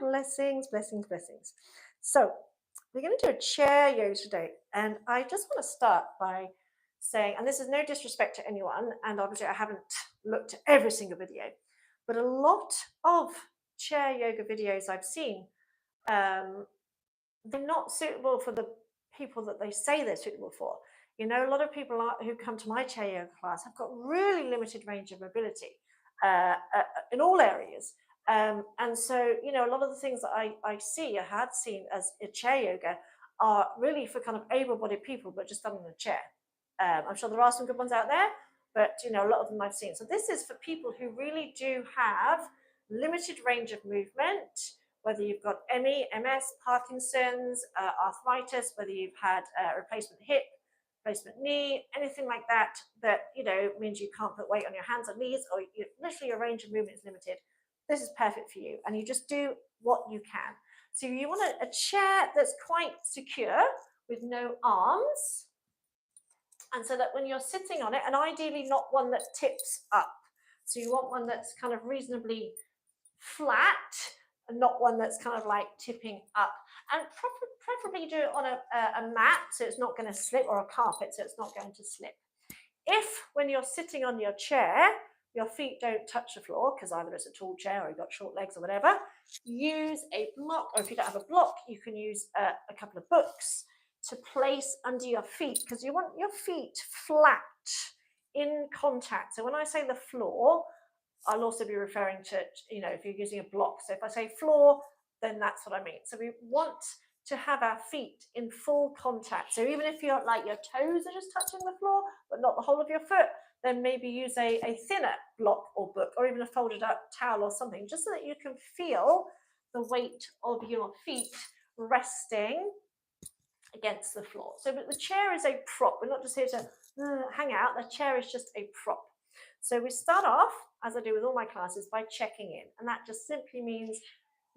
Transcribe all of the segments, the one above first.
blessings, blessings, blessings. So we're going to do a chair yoga today. And I just want to start by saying, and this is no disrespect to anyone, and obviously I haven't looked at every single video, but a lot of chair yoga videos I've seen, they're not suitable for the people that they say they're suitable for. You know, a lot of people who come to my chair yoga class have got really limited range of mobility in all areas. And so, you know, a lot of the things that I see, I had seen as a chair yoga are really for kind of able-bodied people, but just done in a chair. I'm sure there are some good ones out there, but, you know, a lot of them I've seen. So this is for people who really do have limited range of movement, whether you've got ME, MS, Parkinson's, arthritis, whether you've had a replacement hip, replacement knee, anything like that, that, you know, means you can't put weight on your hands or knees, or literally your range of movement is limited. This is perfect for you. And you just do what you can. So you want a chair that's quite secure with no arms. And so that when you're sitting on it, and ideally not one that tips up. So you want one that's kind of reasonably flat, and not one that's kind of like tipping up. And preferably do it on a mat so it's not going to slip, or a carpet so it's not going to slip. If when you're sitting on your chair, your feet don't touch the floor, because either it's a tall chair or you've got short legs or whatever, use a block, or if you don't have a block, you can use a couple of books to place under your feet, because you want your feet flat in contact. So when I say the floor, I'll also be referring to, you know, if you're using a block. So if I say floor, then that's what I mean. So we want to have our feet in full contact. So even if you're like your toes are just touching the floor, but not the whole of your foot, then maybe use a thinner block or book, or even a folded up towel or something, just so that you can feel the weight of your feet resting against the floor. So but the chair is a prop. We're not just here to hang out. The chair is just a prop. So we start off, as I do with all my classes, by checking in. And that just simply means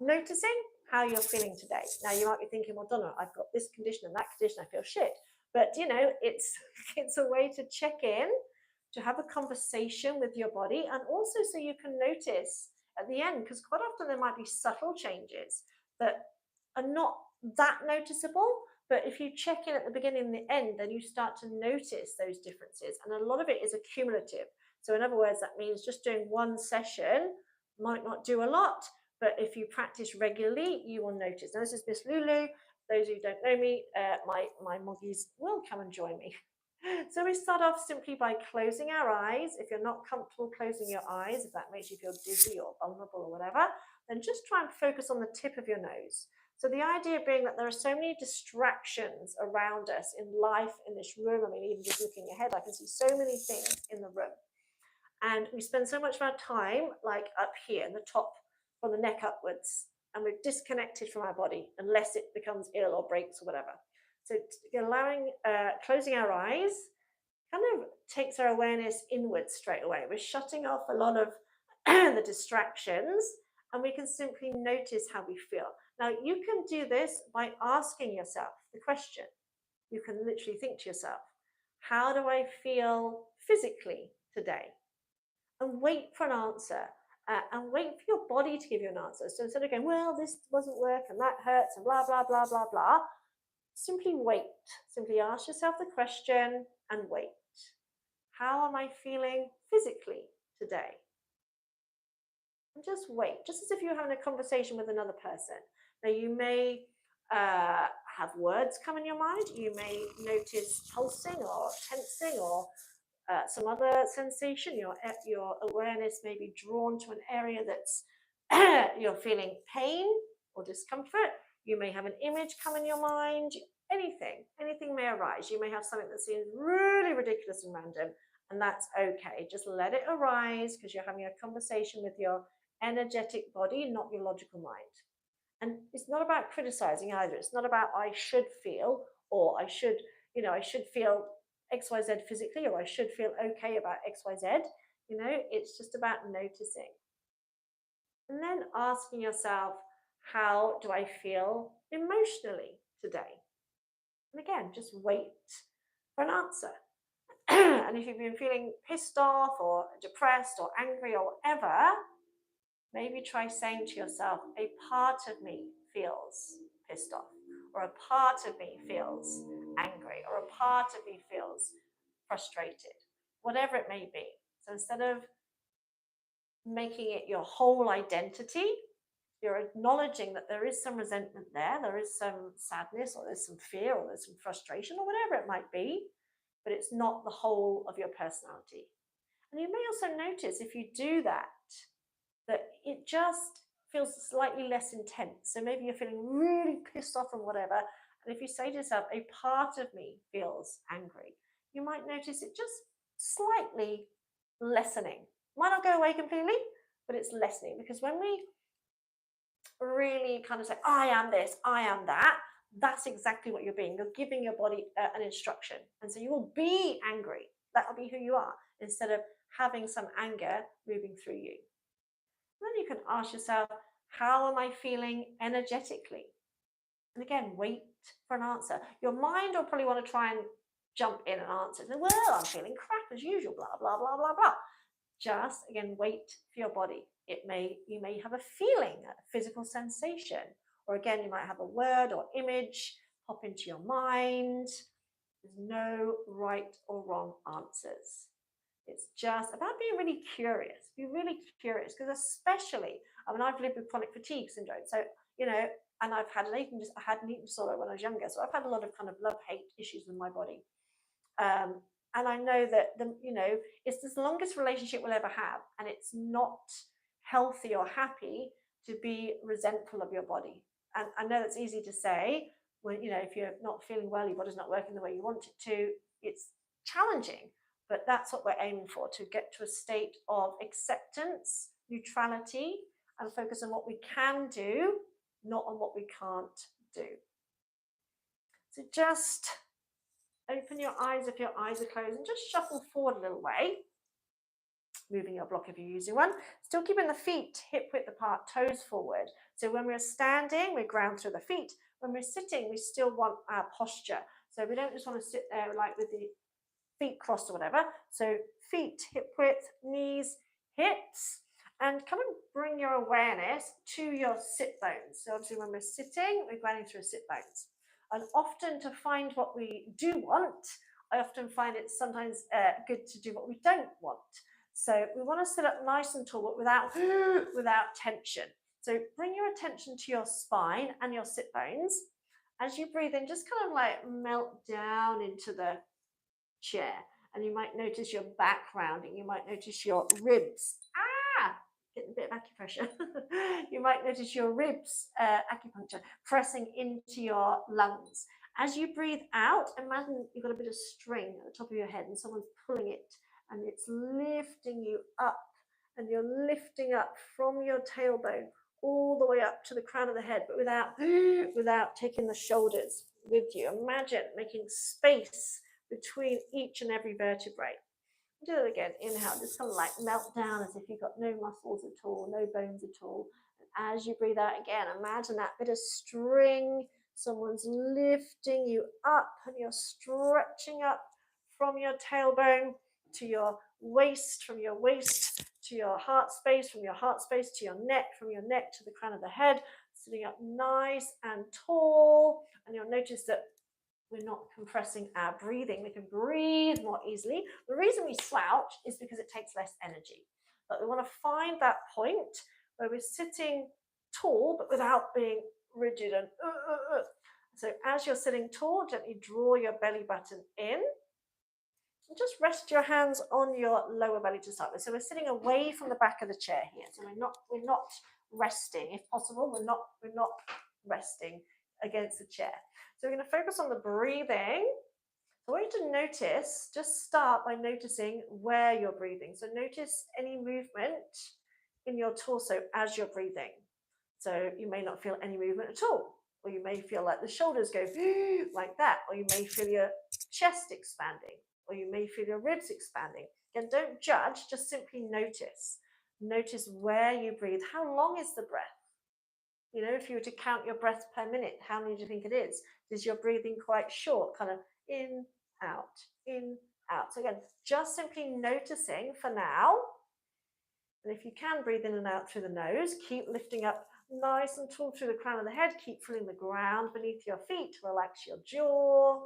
noticing how you're feeling today. Now, you might be thinking, well, Donna, I've got this condition and that condition, I feel shit. But, you know, it's a way to check in, to have a conversation with your body, and also so you can notice at the end, because quite often there might be subtle changes that are not that noticeable. But if you check in at the beginning and the end, then you start to notice those differences. And a lot of it is accumulative. So in other words, that means just doing one session might not do a lot, but if you practice regularly, you will notice. Now, this is Miss Lulu. Those who don't know me, my moggies will come and join me. So we start off simply by closing our eyes. If you're not comfortable closing your eyes, if that makes you feel dizzy or vulnerable or whatever, then just try and focus on the tip of your nose. So the idea being that there are so many distractions around us in life, in this room. I mean, even just looking ahead, I can see so many things in the room. And we spend so much of our time like up here in the top, from the neck upwards, and we're disconnected from our body unless it becomes ill or breaks or whatever. So closing our eyes kind of takes our awareness inwards straight away. We're shutting off a lot of the distractions, and we can simply notice how we feel. Now, you can do this by asking yourself the question. You can literally think to yourself, how do I feel physically today? And wait for an answer, and wait for your body to give you an answer. So instead of going, well, this doesn't work and that hurts and blah, blah, blah, blah, blah, simply wait. Simply ask yourself the question and wait. How am I feeling physically today? And just wait, just as if you're having a conversation with another person. Now, you may have words come in your mind. You may notice pulsing or tensing or some other sensation. Your awareness may be drawn to an area that's you're feeling pain or discomfort. You may have an image come in your mind. Anything may arise. You may have something that seems really ridiculous and random, and that's okay. Just let it arise, because you're having a conversation with your energetic body, not your logical mind. And it's not about criticizing either. It's not about I should feel, or I should feel XYZ physically, or I should feel okay about XYZ. You know, it's just about noticing. And then asking yourself, how do I feel emotionally today? And again, just wait for an answer. And if you've been feeling pissed off or depressed or angry or whatever, Maybe try saying to yourself, a part of me feels pissed off, or a part of me feels angry, or a part of me feels frustrated, whatever it may be. So instead of making it your whole identity, you're acknowledging that there is some resentment there is some sadness, or there's some fear, or there's some frustration, or whatever it might be, but it's not the whole of your personality. And you may also notice if you do that, that it just feels slightly less intense. So maybe you're feeling really pissed off and whatever. And if you say to yourself, a part of me feels angry, you might notice it just slightly lessening. Might not go away completely, but it's lessening. Because when we really kind of say, I am this, I am that, that's exactly what you're being. You're giving your body an instruction. And so you will be angry. That'll be who you are, instead of having some anger moving through you. Then you can ask yourself, how am I feeling energetically? And again, wait for an answer. Your mind will probably want to try and jump in and answer. Well, I'm feeling crap as usual, blah, blah, blah, blah, blah. Just, again, wait for your body. You may have a feeling, a physical sensation, or again, you might have a word or image pop into your mind. There's no right or wrong answers. It's just about being really curious. Be really curious, because especially, I mean, I've lived with chronic fatigue syndrome, so and I've had I had an eating disorder when I was younger, so I've had a lot of kind of love-hate issues with my body. And I know that it's the longest relationship we'll ever have, and it's not healthy or happy to be resentful of your body. And I know that's easy to say when if you're not feeling well, your body's not working the way you want it to. It's challenging, but that's what we're aiming for, to get to a state of acceptance, neutrality, and focus on what we can do, not on what we can't do. So just open your eyes if your eyes are closed, and just shuffle forward a little way, moving your block if you're using one. Still keeping the feet hip width apart, toes forward. So when we're standing, we ground through the feet. When we're sitting, we still want our posture. So we don't just want to sit there like with the feet crossed or whatever. So feet hip width, knees, hips, and come and bring your awareness to your sit bones. So obviously when we're sitting, we're grounding through sit bones. And often to find what we do want, I often find it's sometimes good to do what we don't want. So we want to sit up nice and tall, but without tension. So bring your attention to your spine and your sit bones. As you breathe in, just kind of like melt down into the chair. And you might notice your back rounding. You might notice your ribs. Getting a bit of acupressure. You might notice your ribs, acupuncture, pressing into your lungs. As you breathe out, imagine you've got a bit of string at the top of your head and someone's pulling it, and it's lifting you up, and you're lifting up from your tailbone all the way up to the crown of the head, but without taking the shoulders with you. Imagine making space between each and every vertebrae. Do it again. Inhale, just kind of like melt down as if you've got no muscles at all, no bones at all. And as you breathe out again, imagine that bit of string. Someone's lifting you up, and you're stretching up from your tailbone to your waist, from your waist to your heart space, from your heart space to your neck, from your neck to the crown of the head, sitting up nice and tall. And you'll notice that we're not compressing our breathing. We can breathe more easily. The reason we slouch is because it takes less energy. But we want to find that point where we're sitting tall, but without being rigid and So as you're sitting tall, gently draw your belly button in. And just rest your hands on your lower belly to start with. So we're sitting away from the back of the chair here. So we're not resting. If possible, we're not resting against the chair. So we're going to focus on the breathing. I want you to notice, just start by noticing where you're breathing. So notice any movement in your torso as you're breathing. So you may not feel any movement at all, or you may feel like the shoulders go like that, or you may feel your chest expanding, or you may feel your ribs expanding. Again, don't judge, just simply notice. Notice where you breathe. How long is the breath? If you were to count your breath per minute, how many do you think it is? Is your breathing quite short, kind of in, out, in, out? So again, just simply noticing for now And if you can, breathe in and out through the nose. Keep lifting up nice and tall through the crown of the head. Keep feeling the ground beneath your feet. Relax your jaw.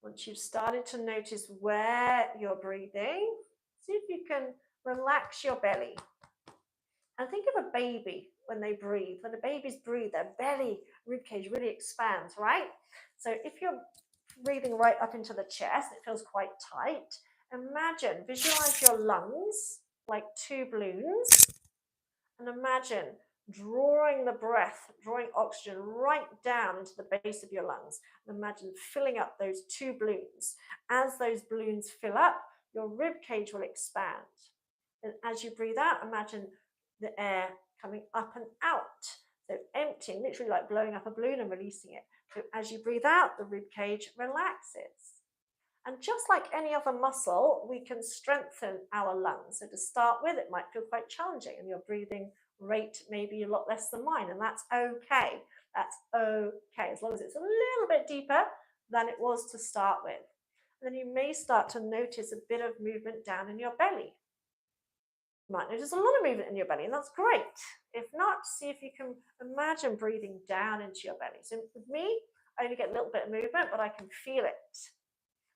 Once you've started to notice where you're breathing, see if you can relax your belly. And think of a baby when they breathe. When the babies breathe, their belly, ribcage really expands, right? So if you're breathing right up into the chest, it feels quite tight. Imagine, visualize your lungs like two balloons, and imagine drawing the breath, drawing oxygen right down into the base of your lungs. And imagine filling up those two balloons. As those balloons fill up, your rib cage will expand. And as you breathe out, imagine the air coming up and out. So emptying, literally like blowing up a balloon and releasing it. So as you breathe out, the rib cage relaxes. And just like any other muscle, we can strengthen our lungs. So to start with, it might feel quite challenging and your breathing rate may be a lot less than mine, and that's okay. That's okay, as long as it's a little bit deeper than it was to start with. And then you may start to notice a bit of movement down in your belly. You might notice a lot of movement in your belly, and that's great. If not, see if you can imagine breathing down into your belly. So with me, I only get a little bit of movement, but I can feel it.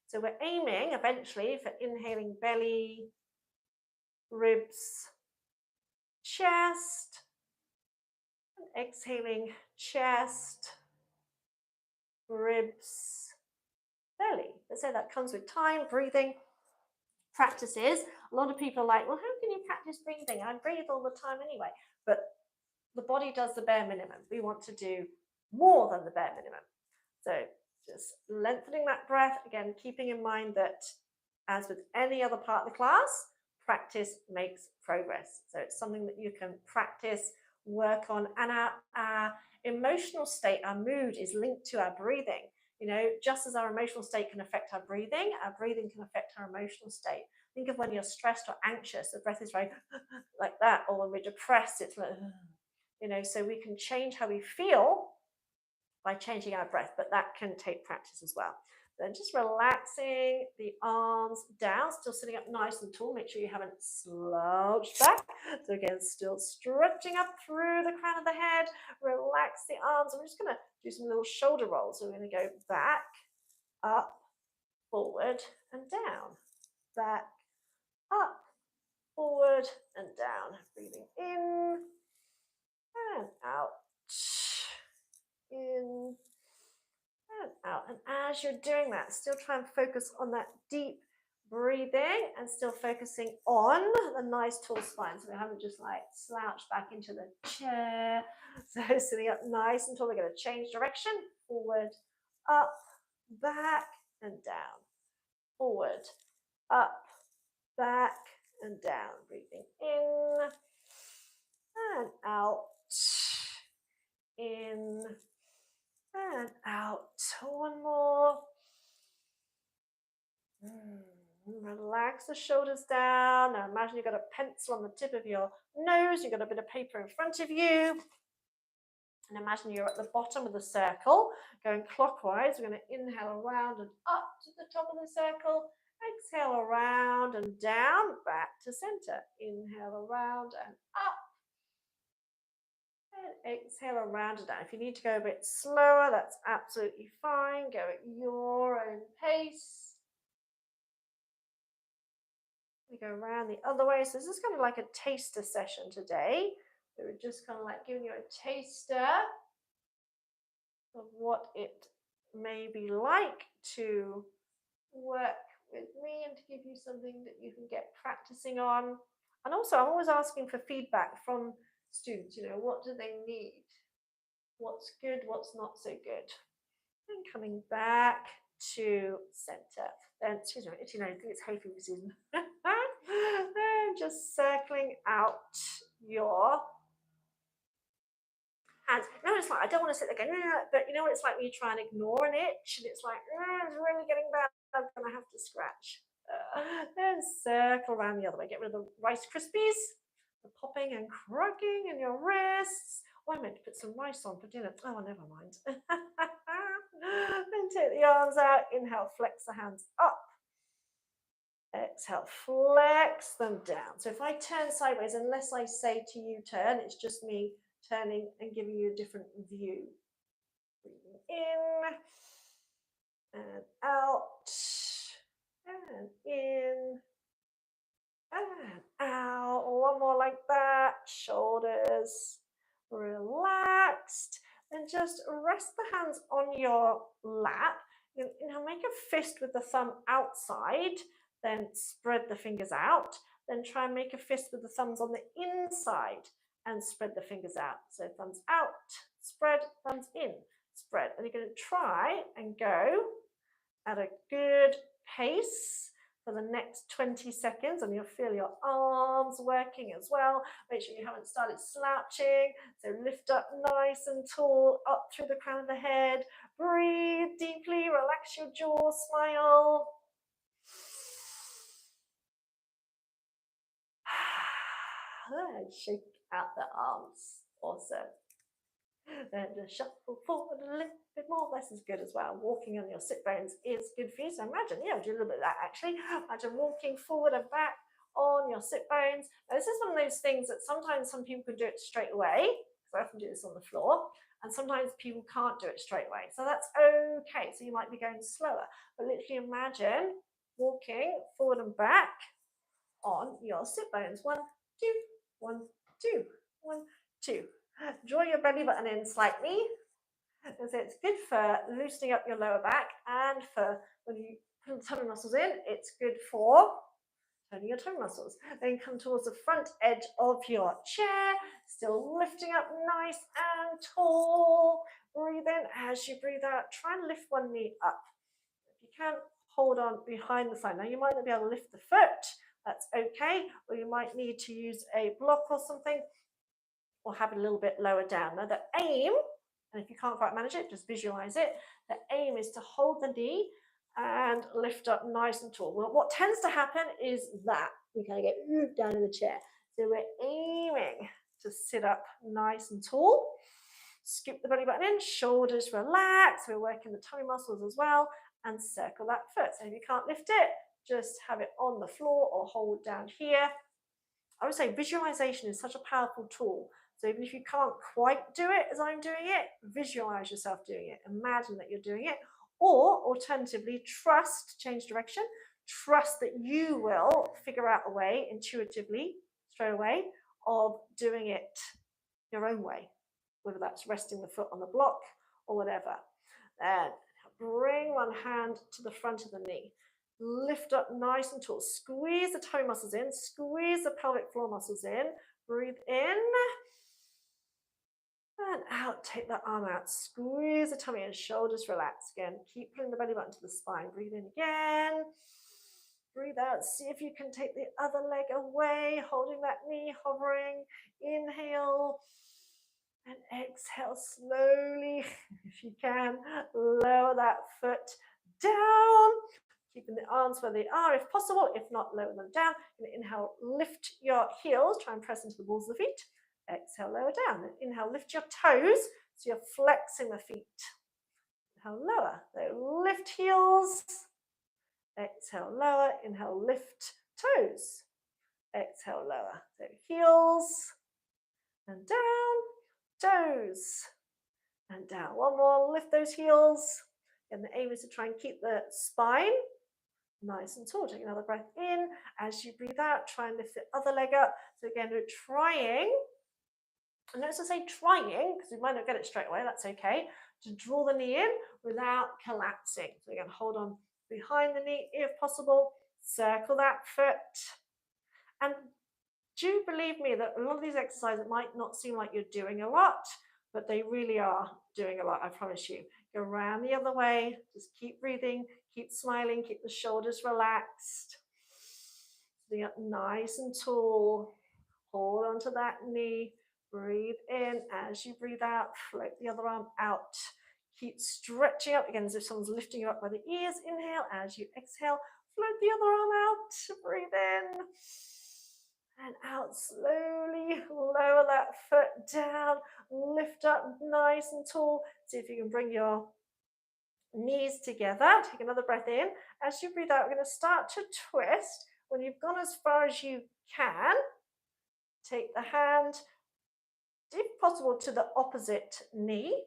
So we're aiming eventually for inhaling belly, ribs, chest, and exhaling chest, ribs, belly. Let's say that comes with time, breathing, practices. A lot of people are like, well, how can you practice breathing? I breathe all the time anyway. But the body does the bare minimum. We want to do more than the bare minimum. So just lengthening that breath, again, keeping in mind that as with any other part of the class, practice makes progress. So it's something that you can practice, work on, and our emotional state, our mood is linked to our breathing. You know, just as our emotional state can affect our breathing can affect our emotional state. Think of when you're stressed or anxious, the breath is very like that, or when we're depressed, it's like, you know, so we can change how we feel by changing our breath, but that can take practice as well. Then just relaxing the arms down, still sitting up nice and tall. Make sure you haven't slouched back. So again, still stretching up through the crown of the head. Relax the arms. We're just going to do some little shoulder rolls. So we're going to go back, up, forward, and down. Back, up, forward, and down. Breathing in and out. In and out. And as you're doing that, still try and focus on that deep breathing and still focusing on the nice tall spine. So we haven't just like slouched back into the chair. So sitting up nice and tall. We're going to change direction. Forward, up, back, and down. Forward, up, back, and down. Breathing in and out. In and out. One more. Relax the shoulders down. Now imagine you've got a pencil on the tip of your nose. You've got a bit of paper in front of you. And imagine you're at the bottom of the circle, going clockwise. We're going to inhale around and up to the top of the circle. Exhale around and down, back to center. Inhale around and up. And exhale around and down. If you need to go a bit slower, that's absolutely fine. Go at your own pace. We go around the other way. So this is kind of like a taster session today. So we're just kind of like giving you a taster of what it may be like to work with me and to give you something that you can get practicing on. And also, I'm always asking for feedback from students. You know, what do they need? What's good? What's not so good? And coming back to center. Then, excuse me, you know, I think it's hay fever season. And just circling out your hands. No, it's like, I don't want to sit there going, but you know what it's like when you try and ignore an itch and it's like, it's really getting bad, I'm going to have to scratch. Then circle around the other way. Get rid of the Rice Krispies, the popping and cracking in your wrists. Oh, I meant to put some rice on for dinner. Oh, never mind. Then take the arms out. Inhale, flex the hands up. Exhale, flex them down. So if I turn sideways, unless I say to you turn, it's just me turning and giving you a different view. Breathing in and out and in and out. One more like that. Shoulders relaxed. And just rest the hands on your lap. Now make a fist with the thumb outside, then spread the fingers out. Then try and make a fist with the thumbs on the inside and spread the fingers out. So thumbs out, spread, thumbs in, spread. And you're going to try and go at a good pace for the next 20 seconds, and you'll feel your arms working as well. Make sure you haven't started slouching. So lift up nice and tall, up through the crown of the head. Breathe deeply, relax your jaw, smile. And shake out the arms. Awesome. Then just shuffle forward a little bit more. This is good as well. Walking on your sit bones is good for you. So imagine, do a little bit of that actually. Imagine walking forward and back on your sit bones. Now, this is one of those things that sometimes some people can do it straight away, because I often do this on the floor, and sometimes people can't do it straight away. So that's okay. So you might be going slower, but literally imagine walking forward and back on your sit bones. 1, 2, 1, 2, 1, 2. Draw your belly button in slightly. So it's good for loosening up your lower back, and for when you pull the tummy muscles in, it's good for turning your tummy muscles. Then come towards the front edge of your chair, still lifting up nice and tall. Breathe in. As you breathe out, try and lift one knee up. If you can, hold on behind the side. Now you might not be able to lift the foot, that's okay, or you might need to use a block or something, or have it a little bit lower down. Now the aim, and if you can't quite manage it, just visualize it. The aim is to hold the knee and lift up nice and tall. Well, what tends to happen is that we kind of get down in the chair. So we're aiming to sit up nice and tall. Scoop the belly button in, shoulders relax. We're working the tummy muscles as well, and circle that foot. So if you can't lift it, just have it on the floor or hold down here. I would say visualization is such a powerful tool. So even if you can't quite do it as I'm doing it, visualize yourself doing it. Imagine that you're doing it. Or alternatively, change direction, trust that you will figure out a way intuitively, straight away, of doing it your own way, whether that's resting the foot on the block or whatever. And bring one hand to the front of the knee. Lift up nice and tall. Squeeze the toe muscles in. Squeeze the pelvic floor muscles in. Breathe in. And out. Take that arm out. Squeeze the tummy and shoulders relax. Again, keep pulling the belly button to the spine. Breathe in again. Breathe out. See if you can take the other leg away, holding that knee, hovering. Inhale. And exhale slowly. If you can, lower that foot down. Keeping the arms where they are if possible. If not, lower them down. Inhale, lift your heels. Try and press into the balls of the feet. Exhale, lower down. And inhale, lift your toes. So you're flexing the feet. Inhale, lower. So lift heels. Exhale, lower. Inhale, lift toes. Exhale, lower. So heels and down, toes and down. One more. Lift those heels. And the aim is to try and keep the spine nice and tall. Take another breath in. As you breathe out, try and lift the other leg up. So again, we're trying, and notice I say trying, because we might not get it straight away, that's okay, to draw the knee in without collapsing. So again, hold on behind the knee if possible. Circle that foot. And do believe me that a lot of these exercises might not seem like you're doing a lot, but they really are doing a lot, I promise you. Go around the other way, just keep breathing, keep smiling, keep the shoulders relaxed. Sitting up nice and tall. Hold onto that knee. Breathe in. As you breathe out, float the other arm out. Keep stretching up, again, as if someone's lifting you up by the ears. Inhale. As you exhale, float the other arm out. Breathe in. And out slowly. Lower that foot down. Lift up nice and tall. See if you can bring your knees together. Take another breath in. As you breathe out, we're going to start to twist. When you've gone as far as you can, take the hand, if possible, to the opposite knee.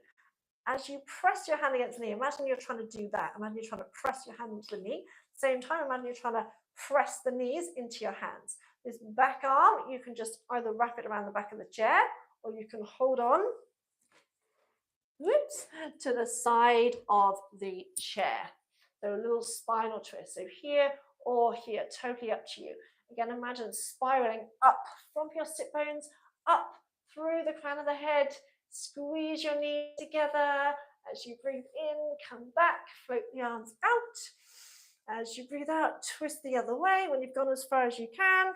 As you press your hand against the knee, imagine you're trying to do that. Imagine you're trying to press your hand into the knee. Same time, imagine you're trying to press the knees into your hands. This back arm, you can just either wrap it around the back of the chair, or you can hold on, whoops, to the side of the chair. So a little spinal twist. So here or here, totally up to you. Again, imagine spiraling up from your sit bones, up through the crown of the head. Squeeze your knees together. As you breathe in, come back, float the arms out. As you breathe out, twist the other way when you've gone as far as you can.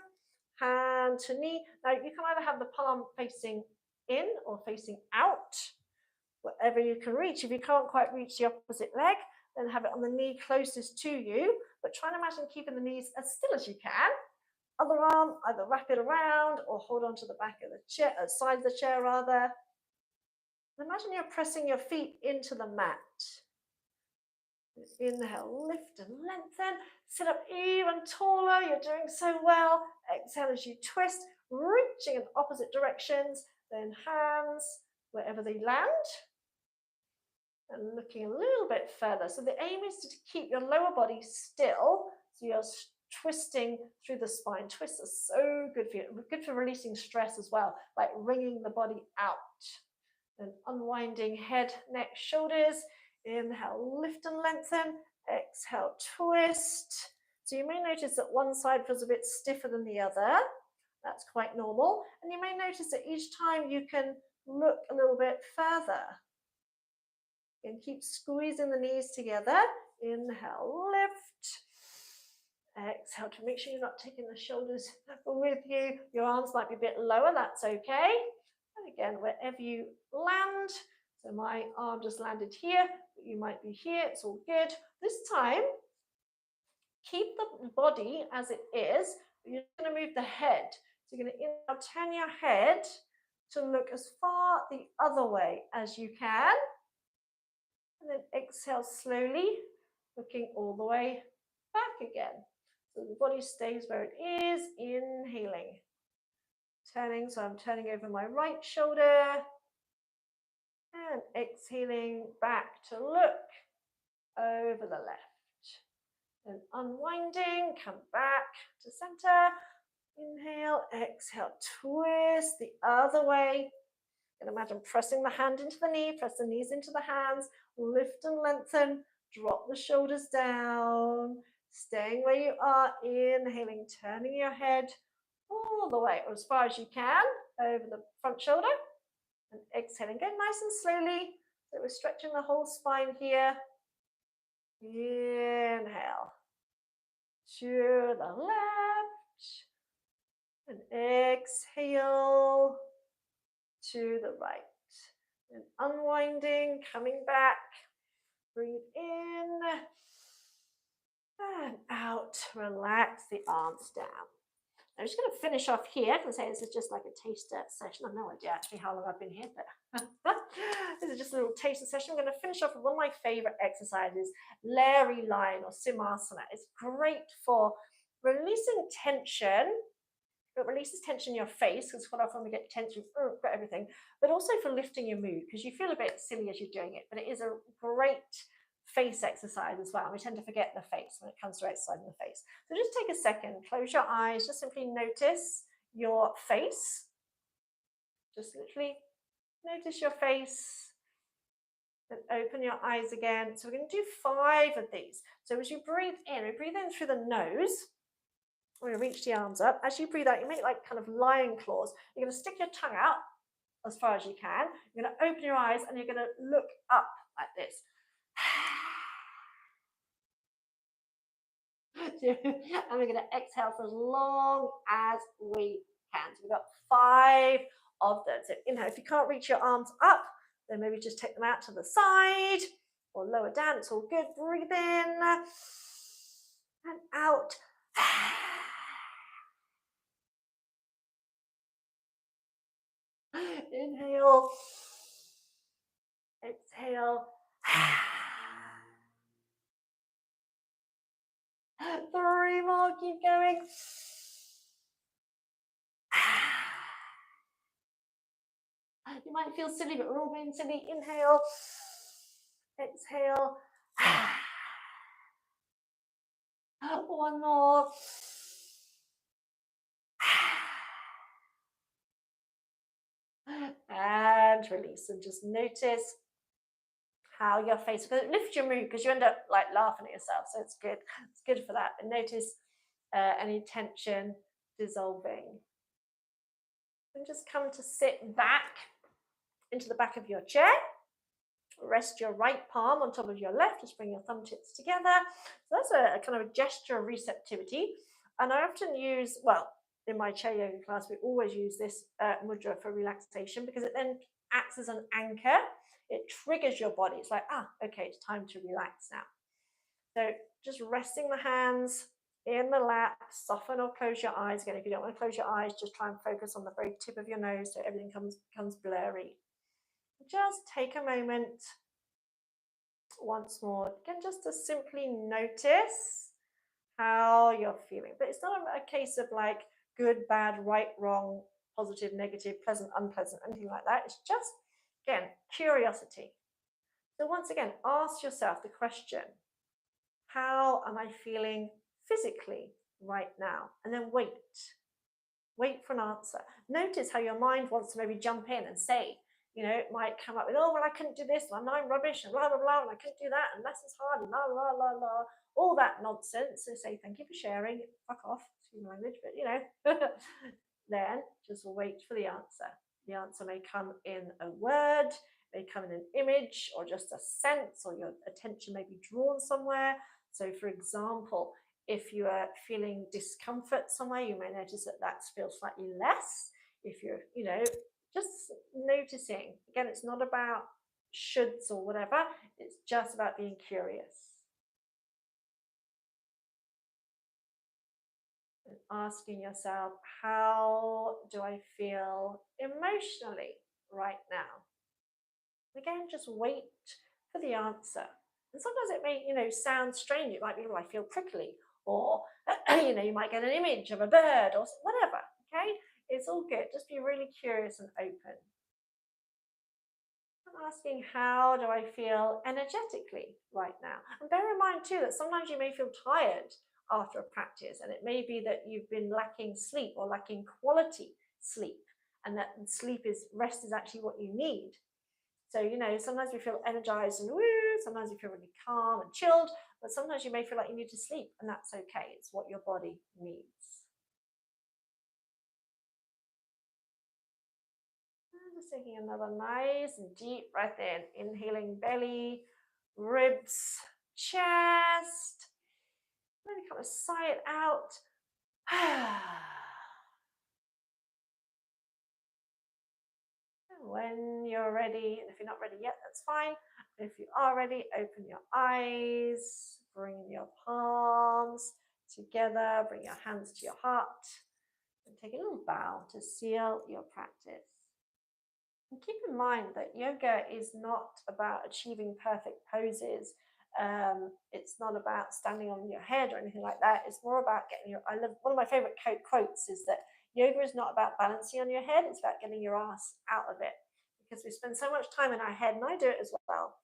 Hand to knee. Now you can either have the palm facing in or facing out, whatever you can reach. If you can't quite reach the opposite leg, then have it on the knee closest to you, but try and imagine keeping the knees as still as you can. Other arm, either wrap it around or hold on to the back of the chair, side of the chair rather. And imagine you're pressing your feet into the mat. Inhale, lift and lengthen. Sit up even taller. You're doing so well. Exhale as you twist, reaching in opposite directions. Then hands wherever they land. And looking a little bit further. So the aim is to keep your lower body still. So you're twisting through the spine. Twists are so good for you. Good for releasing stress as well, like wringing the body out. And unwinding head, neck, shoulders. Inhale, lift and lengthen. Exhale, twist. So you may notice that one side feels a bit stiffer than the other. That's quite normal. And you may notice that each time you can look a little bit further. And keep squeezing the knees together. Inhale, lift. Exhale to make sure you're not taking the shoulders with you. Your arms might be a bit lower, that's okay. And again, wherever you land. So my arm just landed here, but you might be here, it's all good. This time, keep the body as it is, but you're going to move the head. So you're going to inhale, turn your head to look as far the other way as you can. And then exhale slowly, looking all the way back again. So the body stays where it is, inhaling. Turning, so I'm turning over my right shoulder. And exhaling back to look over the left. And unwinding, come back to center. Inhale, exhale, twist the other way. And imagine pressing the hand into the knee, press the knees into the hands, lift and lengthen, drop the shoulders down, staying where you are, inhaling, turning your head all the way, or as far as you can, over the front shoulder, and exhaling, go nice and slowly, so we're stretching the whole spine here. Inhale, to the left, and exhale, to the right. And unwinding, coming back, breathe in and out, relax the arms down. I'm just going to finish off here. I can say this is just like a taster session. I have no idea actually how long I've been here, but this is just a little taster session. I'm going to finish off with one of my favorite exercises, Larry line or Simasana. It's great for releasing tension. It releases tension in your face, because quite often we get tension, got everything, but also for lifting your mood, because you feel a bit silly as you're doing it, but it is a great face exercise as well. We tend to forget the face when it comes to exercising the face. So just take a second, close your eyes, just simply notice your face. Just literally notice your face, then open your eyes again. So we're going to do 5 of these. So as you breathe in, we breathe in through the nose. We're going to reach the arms up. As you breathe out, you make like kind of lion claws. You're going to stick your tongue out as far as you can. You're going to open your eyes and you're going to look up like this. And we're going to exhale for as long as we can. So we've got 5 of them. So inhale, if you can't reach your arms up, then maybe just take them out to the side or lower down. It's all good. Breathe in and out. Inhale, exhale, keep going. You might feel silly, but we're all being silly. Inhale, exhale. One more. And release, and just notice how your face, because it lifts your mood, because you end up like laughing at yourself, so it's good. It's good for that. And notice any tension dissolving. And just come to sit back into the back of your chair. Rest your right palm on top of your left. Just bring your thumb tips together. So that's a kind of a gesture of receptivity. And I often use, well, in my chair yoga class, we always use this mudra for relaxation, because it then acts as an anchor. It triggers your body. It's like, okay, it's time to relax now. So just resting the hands in the lap, soften or close your eyes. Again, if you don't want to close your eyes, just try and focus on the very tip of your nose so everything becomes blurry. Just take a moment once more, again, just to simply notice how you're feeling. But it's not a case of like good, bad, right, wrong, positive, negative, pleasant, unpleasant, anything like that. It's just, again, curiosity. So once again, ask yourself the question, how am I feeling physically right now? And then wait for an answer. Notice how your mind wants to maybe jump in and say, it might come up with, oh, well, I couldn't do this, and I'm rubbish, and blah, blah, blah, and I couldn't do that, and lessons hard, and la, la, la, la, all that nonsense. So say, thank you for sharing, fuck off, excuse my language, but then just wait for the answer. The answer may come in a word, may come in an image, or just a sense, or your attention may be drawn somewhere. So for example, if you are feeling discomfort somewhere, you may notice that feels slightly less. If you're, just noticing. Again, it's not about shoulds or whatever. It's just about being curious. And asking yourself, how do I feel emotionally right now? Again, just wait for the answer. And sometimes it may, sound strange. It might be, I feel prickly, or, you might get an image of a bird or whatever, okay? It's all good. Just be really curious and open. I'm asking, how do I feel energetically right now? And bear in mind too that sometimes you may feel tired after a practice, and it may be that you've been lacking sleep or lacking quality sleep, and that rest is actually what you need. So, sometimes we feel energized and woo, sometimes you feel really calm and chilled, but sometimes you may feel like you need to sleep, and that's okay. It's what your body needs. Just taking another nice and deep breath in, inhaling belly, ribs, chest. Really kind of sigh it out. When you're ready, and if you're not ready yet, that's fine. If you are ready, open your eyes, bring your palms together, bring your hands to your heart, and take a little bow to seal your practice. And keep in mind that yoga is not about achieving perfect poses. It's not about standing on your head or anything like that. It's more about one of my favorite quotes is that yoga is not about balancing on your head. It's about getting your ass out of it, because we spend so much time in our head, and I do it as well.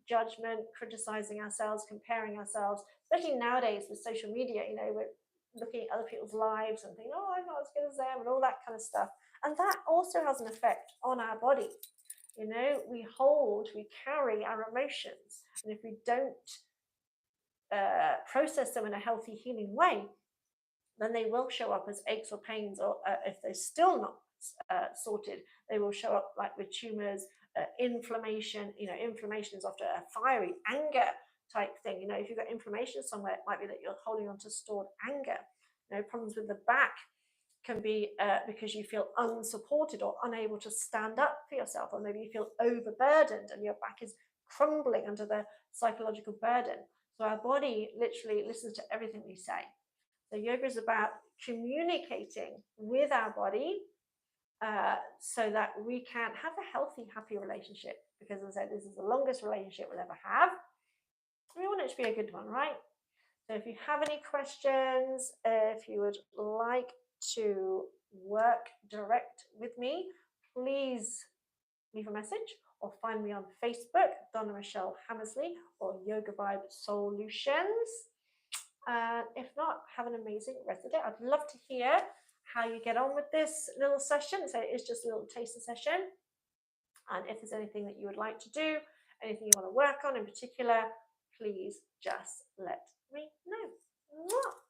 Judgment, criticizing ourselves, comparing ourselves, especially nowadays with social media. We're looking at other people's lives and thinking, oh, I'm not as good as them, and all that kind of stuff. And that also has an effect on our body. We carry our emotions, and if we don't process them in a healthy, healing way, then they will show up as aches or pains, or if they're still not sorted, they will show up like with tumors, inflammation. Inflammation is often a fiery anger type thing. If you've got inflammation somewhere, it might be that you're holding on to stored anger. Problems with the back can be because you feel unsupported or unable to stand up for yourself, or maybe you feel overburdened and your back is crumbling under the psychological burden. So our body literally listens to everything we say. So yoga is about communicating with our body so that we can have a healthy, happy relationship. Because as I said, this is the longest relationship we'll ever have. We want it to be a good one, right? So if you have any questions, if you would like to work direct with me, please leave a message or find me on Facebook, Donna Michelle Hammersley, or YOGAVibe Solutions. And if not, have an amazing rest of the day. I'd love to hear how you get on with this little session. So it's just a little taster session. And if there's anything that you would like to do, anything you want to work on in particular, please just let me know. Mwah!